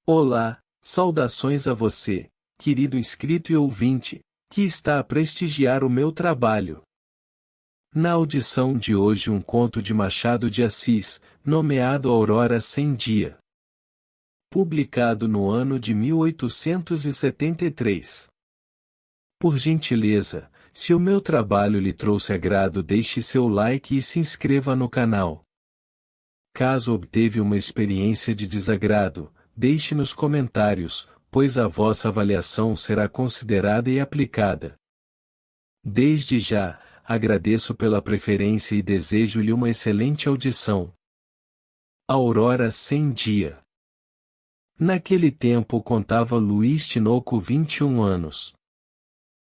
Olá, saudações a você, querido inscrito e ouvinte, que está a prestigiar o meu trabalho. Na audição de hoje um conto de Machado de Assis, nomeado Aurora Sem Dia. Publicado no ano de 1873. Por gentileza, se o meu trabalho lhe trouxe agrado, deixe seu like e se inscreva no canal. Caso obteve uma experiência de desagrado, deixe nos comentários, pois a vossa avaliação será considerada e aplicada. Desde já, agradeço pela preferência e desejo-lhe uma excelente audição. Aurora Sem Dia. Naquele tempo contava Luís Tinoco 21 anos.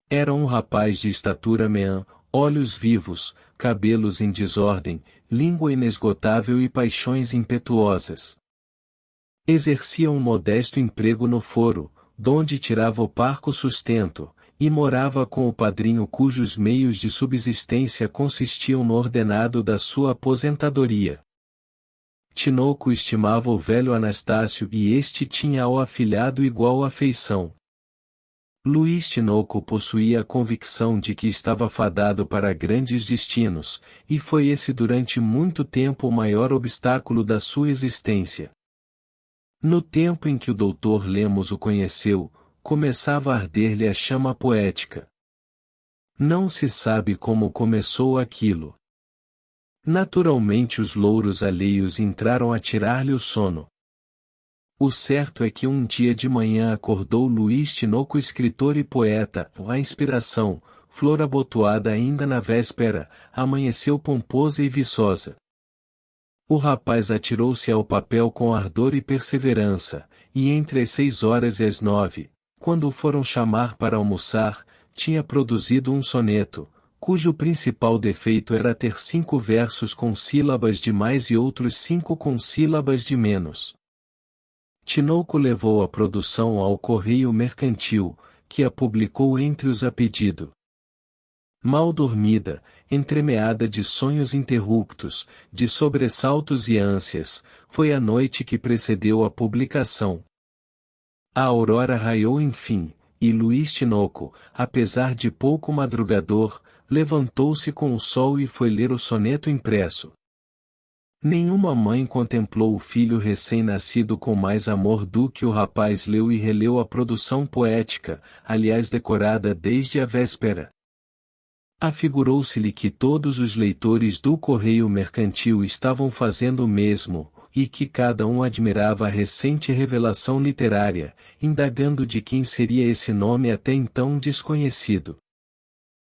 Era um rapaz de estatura meã, olhos vivos, cabelos em desordem, língua inesgotável e paixões impetuosas. Exercia um modesto emprego no foro, donde tirava o parco sustento, e morava com o padrinho cujos meios de subsistência consistiam no ordenado da sua aposentadoria. Tinoco estimava o velho Anastácio e este tinha ao afilhado igual afeição. Luís Tinoco possuía a convicção de que estava fadado para grandes destinos, e foi esse durante muito tempo o maior obstáculo da sua existência. No tempo em que o doutor Lemos o conheceu, começava a arder-lhe a chama poética. Não se sabe como começou aquilo. Naturalmente os louros alheios entraram a tirar-lhe o sono. O certo é que um dia de manhã acordou Luís Tinoco, escritor e poeta, a inspiração, flor abotoada ainda na véspera, amanheceu pomposa e viçosa. O rapaz atirou-se ao papel com ardor e perseverança, e entre as 6 horas e as 9, quando o foram chamar para almoçar, tinha produzido um soneto, cujo principal defeito era ter 5 versos com sílabas de mais e outros 5 com sílabas de menos. Tinoco levou a produção ao Correio Mercantil, que a publicou entre os a pedido. Mal dormida, entremeada de sonhos interruptos, de sobressaltos e ânsias, foi a noite que precedeu a publicação. A aurora raiou enfim, e Luís Tinoco, apesar de pouco madrugador, levantou-se com o sol e foi ler o soneto impresso. Nenhuma mãe contemplou o filho recém-nascido com mais amor do que o rapaz leu e releu a produção poética, aliás decorada desde a véspera. Afigurou-se-lhe que todos os leitores do Correio Mercantil estavam fazendo o mesmo, e que cada um admirava a recente revelação literária, indagando de quem seria esse nome até então desconhecido.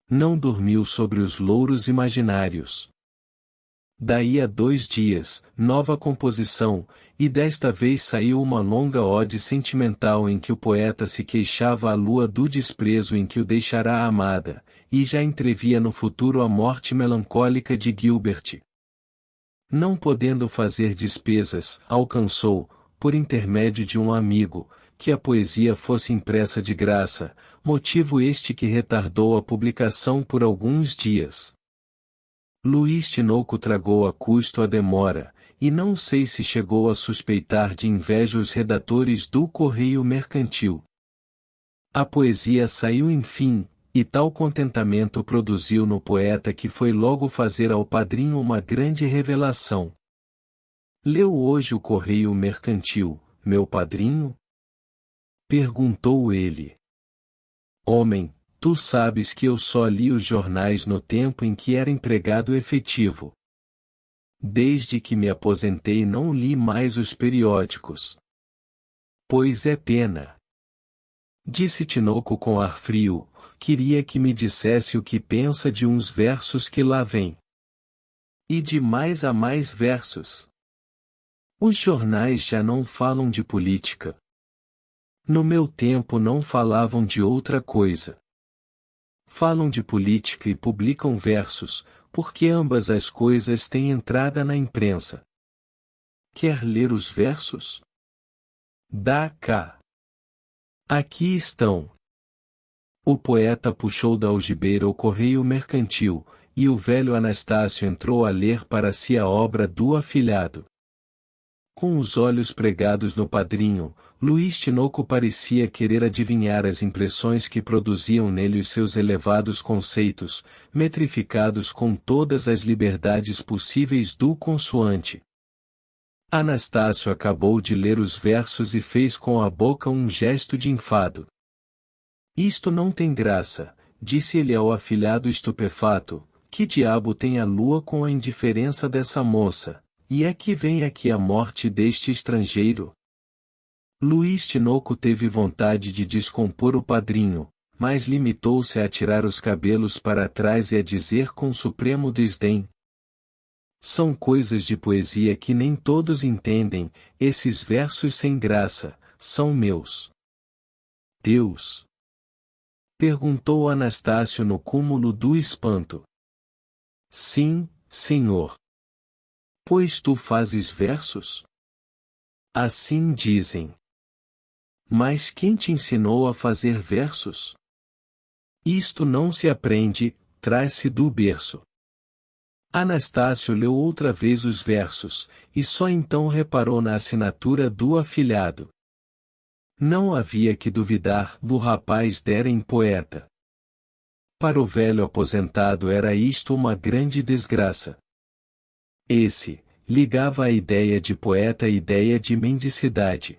Não dormiu sobre os louros imaginários. Daí a 2 dias, nova composição, e desta vez saiu uma longa ode sentimental em que o poeta se queixava à lua do desprezo em que o deixará a amada, e já entrevia no futuro a morte melancólica de Gilbert. Não podendo fazer despesas, alcançou, por intermédio de um amigo, que a poesia fosse impressa de graça, motivo este que retardou a publicação por alguns dias. Luís Tinoco tragou a custo a demora, e não sei se chegou a suspeitar de inveja os redatores do Correio Mercantil. A poesia saiu enfim, e tal contentamento produziu no poeta que foi logo fazer ao padrinho uma grande revelação. Leu hoje o Correio Mercantil, meu padrinho? Perguntou ele. Homem, tu sabes que eu só li os jornais no tempo em que era empregado efetivo. Desde que me aposentei não li mais os periódicos. Pois é pena. Disse Tinoco com ar frio, queria que me dissesse o que pensa de uns versos que lá vêm. E de mais a mais versos. Os jornais já não falam de política. No meu tempo não falavam de outra coisa. Falam de política e publicam versos, porque ambas as coisas têm entrada na imprensa. Quer ler os versos? Dá cá. Aqui estão. O poeta puxou da algibeira o Correio Mercantil, e o velho Anastácio entrou a ler para si a obra do afilhado. Com os olhos pregados no padrinho, Luís Tinoco parecia querer adivinhar as impressões que produziam nele os seus elevados conceitos, metrificados com todas as liberdades possíveis do consoante. Anastácio acabou de ler os versos e fez com a boca um gesto de enfado. Isto não tem graça, disse ele ao afilhado estupefato, que diabo tem a lua com a indiferença dessa moça, e é que vem aqui a morte deste estrangeiro? Luís Tinoco teve vontade de descompor o padrinho, mas limitou-se a tirar os cabelos para trás e a dizer com supremo desdém: são coisas de poesia que nem todos entendem, esses versos sem graça, são meus. Deus? Perguntou Anastácio no cúmulo do espanto. Sim, senhor. Pois tu fazes versos? Assim dizem. Mas quem te ensinou a fazer versos? Isto não se aprende, traz-se do berço. Anastácio leu outra vez os versos, e só então reparou na assinatura do afilhado. Não havia que duvidar do rapaz dera em poeta. Para o velho aposentado era isto uma grande desgraça. Esse, ligava a ideia de poeta à ideia de mendicidade.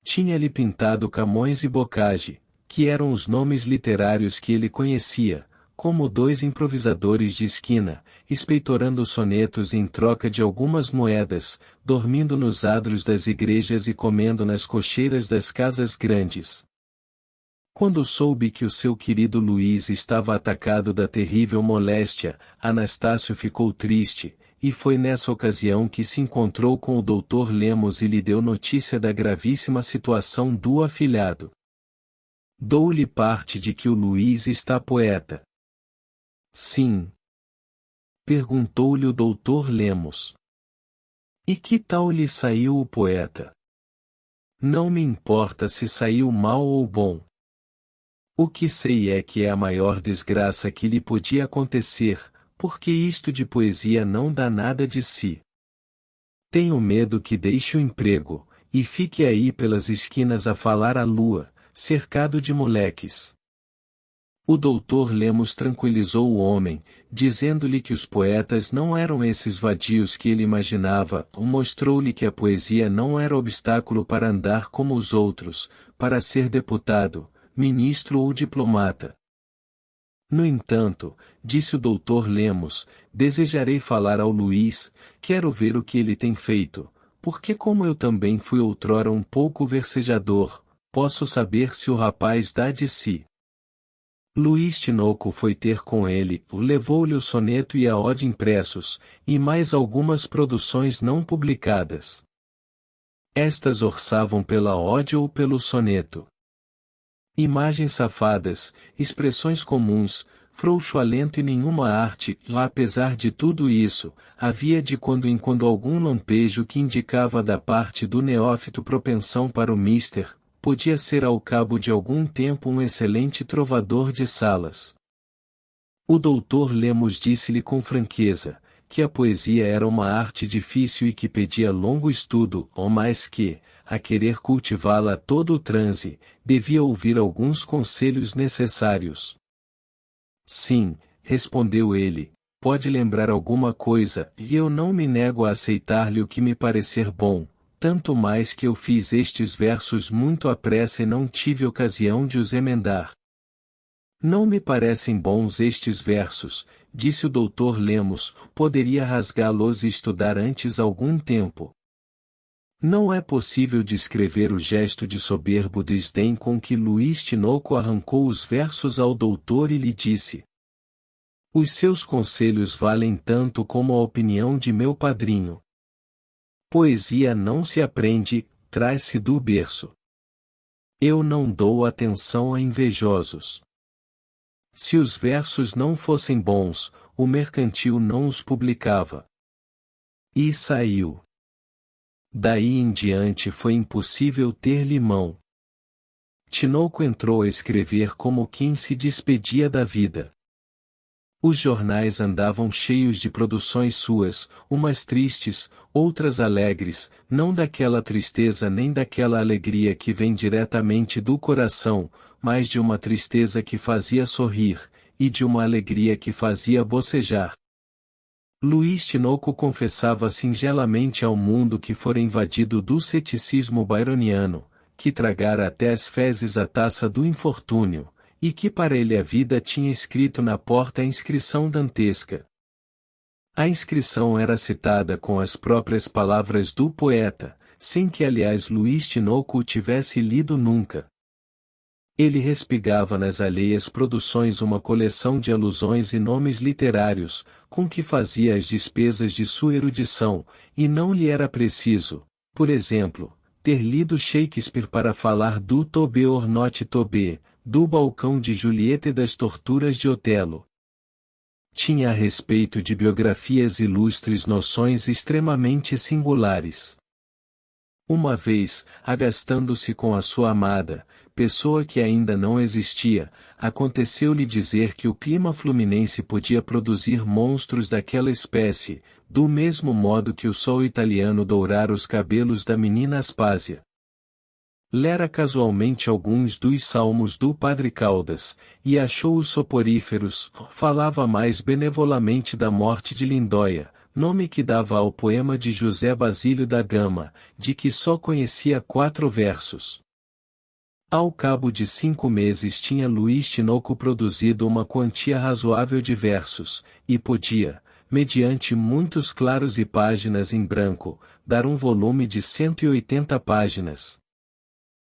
Tinha-lhe pintado Camões e Bocage, que eram os nomes literários que ele conhecia, como dois improvisadores de esquina, espeitorando sonetos em troca de algumas moedas, dormindo nos adros das igrejas e comendo nas cocheiras das casas grandes. Quando soube que o seu querido Luís estava atacado da terrível moléstia, Anastácio ficou triste, e foi nessa ocasião que se encontrou com o doutor Lemos e lhe deu notícia da gravíssima situação do afilhado. Dou-lhe parte de que o Luís está poeta. Sim. Perguntou-lhe o doutor Lemos. E que tal lhe saiu o poeta? Não me importa se saiu mal ou bom. O que sei é que é a maior desgraça que lhe podia acontecer, porque isto de poesia não dá nada de si. Tenho medo que deixe o emprego, e fique aí pelas esquinas a falar à lua, cercado de moleques. O doutor Lemos tranquilizou o homem, dizendo-lhe que os poetas não eram esses vadios que ele imaginava, mostrou-lhe que a poesia não era obstáculo para andar como os outros, para ser deputado, ministro ou diplomata. No entanto, disse o doutor Lemos, desejarei falar ao Luís, quero ver o que ele tem feito, porque como eu também fui outrora um pouco versejador, posso saber se o rapaz dá de si. Luís Tinoco foi ter com ele, levou-lhe o soneto e a ode impressos, e mais algumas produções não publicadas. Estas orçavam pela ode ou pelo soneto. Imagens safadas, expressões comuns, frouxo alento e nenhuma arte, lá apesar de tudo isso, havia de quando em quando algum lampejo que indicava da parte do neófito propensão para o mister, podia ser ao cabo de algum tempo um excelente trovador de salas. O doutor Lemos disse-lhe com franqueza, que a poesia era uma arte difícil e que pedia longo estudo, ou mais que, a querer cultivá-la a todo o transe, devia ouvir alguns conselhos necessários. Sim, respondeu ele, pode lembrar alguma coisa, e eu não me nego a aceitar-lhe o que me parecer bom, tanto mais que eu fiz estes versos muito à pressa e não tive ocasião de os emendar. Não me parecem bons estes versos, disse o doutor Lemos, poderia rasgá-los e estudar antes algum tempo. Não é possível descrever o gesto de soberbo desdém com que Luís Tinoco arrancou os versos ao doutor e lhe disse: os seus conselhos valem tanto como a opinião de meu padrinho. Poesia não se aprende, traz-se do berço. Eu não dou atenção a invejosos. Se os versos não fossem bons, o mercantil não os publicava. E saiu. Daí em diante foi impossível ter-lhe mão. Tinoco entrou a escrever como quem se despedia da vida. Os jornais andavam cheios de produções suas, umas tristes, outras alegres, não daquela tristeza nem daquela alegria que vem diretamente do coração, mas de uma tristeza que fazia sorrir, e de uma alegria que fazia bocejar. Luís Tinoco confessava singelamente ao mundo que fora invadido do ceticismo byroniano, que tragara até as fezes a taça do infortúnio, e que para ele a vida tinha escrito na porta a inscrição dantesca. A inscrição era citada com as próprias palavras do poeta, sem que aliás Luís Tinoco o tivesse lido nunca. Ele respigava nas alheias produções uma coleção de alusões e nomes literários, com que fazia as despesas de sua erudição, e não lhe era preciso, por exemplo, ter lido Shakespeare para falar do Tobé or not Tobé, do balcão de Julieta e das torturas de Otelo. Tinha a respeito de biografias ilustres noções extremamente singulares. Uma vez, agastando-se com a sua amada, pessoa que ainda não existia, aconteceu-lhe dizer que o clima fluminense podia produzir monstros daquela espécie, do mesmo modo que o sol italiano dourara os cabelos da menina Aspásia. Lera casualmente alguns dos salmos do Padre Caldas, e achou-os soporíferos, falava mais benevolamente da morte de Lindóia, nome que dava ao poema de José Basílio da Gama, de que só conhecia 4 versos. Ao cabo de 5 meses tinha Luís Tinoco produzido uma quantia razoável de versos, e podia, mediante muitos claros e páginas em branco, dar um volume de 180 páginas.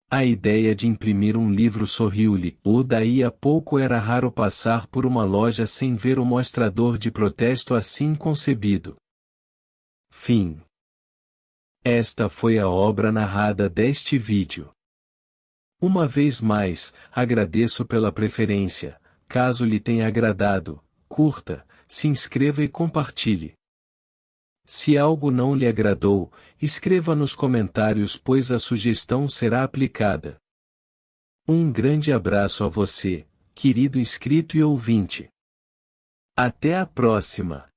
A ideia de imprimir um livro sorriu-lhe, ou daí a pouco era raro passar por uma loja sem ver o mostrador de protesto assim concebido. Fim. Esta foi a obra narrada deste vídeo. Uma vez mais, agradeço pela preferência. Caso lhe tenha agradado, curta, se inscreva e compartilhe. Se algo não lhe agradou, escreva nos comentários pois a sugestão será aplicada. Um grande abraço a você, querido inscrito e ouvinte. Até a próxima!